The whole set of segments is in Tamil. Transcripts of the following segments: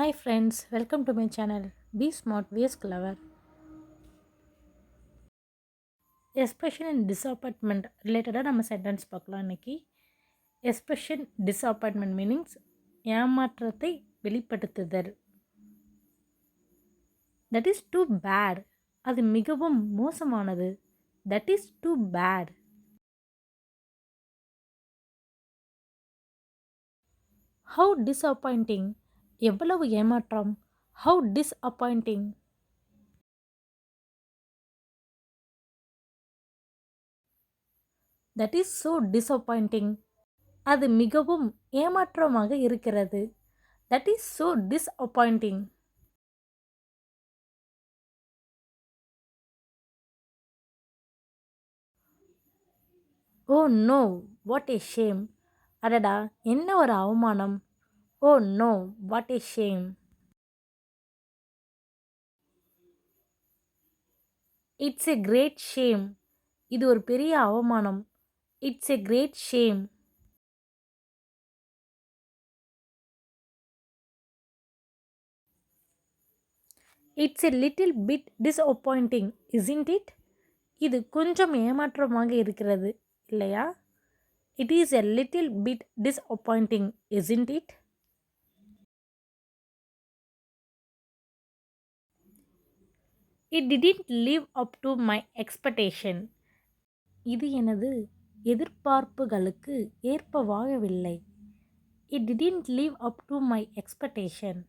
Hi friends, welcome to my channel. Be smart, be clever. Expression and disappointment ரிலேட்டடாக நம்ம சென்டென்ஸ் பார்க்கலாம் இன்னைக்கு. எக்ஸ்பிரஷன் டிசப்பாயின்மெண்ட் மீனிங்ஸ் ஏமாற்றத்தை வெளிப்படுத்துதல். தட் இஸ் டூ பேட், அது மிகவும் மோசமானது. That is too bad. How disappointing, எவ்வளவு ஏமாற்றம். How disappointing. That is so disappointing, அது மிகவும் ஏமாற்றமாக இருக்கிறது. That is so disappointing. Oh no, what a shame, அடடா என்ன ஒரு அவமானம். Oh no, what a shame. It's a great shame, இது ஒரு பெரிய அவமானம். It's a great shame. It's a little bit disappointing isn't it, இது கொஞ்சம் ஏமாற்றமாக இருக்கிறது இல்லையா. It is a little bit disappointing isn't it. It didn't live up to my expectation, இது எனது எதிர்பார்ப்புகளுக்கு ஏற்பவாகவில்லை. It didn't live up to my expectation.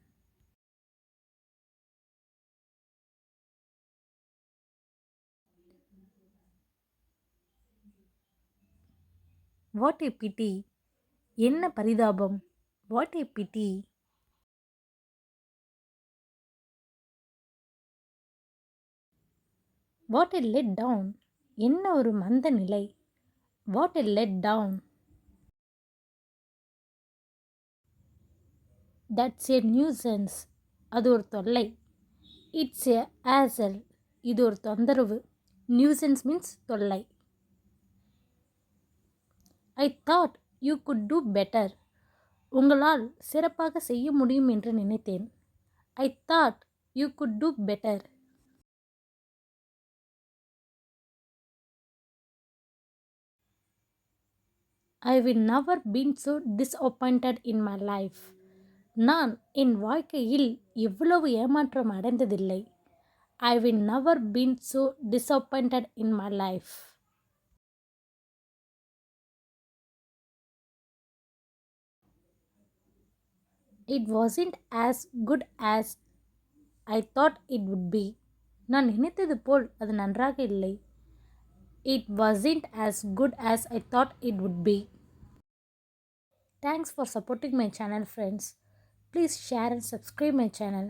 What a pity, என்ன பரிதாபம். What a pity. What a let down, என்ன ஒரு மந்த நிலை. What a let down. That's a nuisance, அது ஒரு தொல்லை. இட்ஸ் ஏ ஆசல், இது ஒரு தொந்தரவு. நியூசன்ஸ் மீன்ஸ் தொல்லை. I thought you could do better, உங்களால் சிறப்பாக செய்ய முடியும் என்று நினைத்தேன். I thought you could do better. I will never been so disappointed in my life, நான் என் வாழ்க்கையில் எவ்வளவு ஏமாற்றம் அடைந்ததில்லை. I will never been so disappointed in my life. It wasn't as good as I thought it would be, நான் நினைத்தது போல் அது நன்றாக இல்லை. It wasn't as good as I thought it would B. Thanks for supporting my channel friends. Please share and subscribe my channel.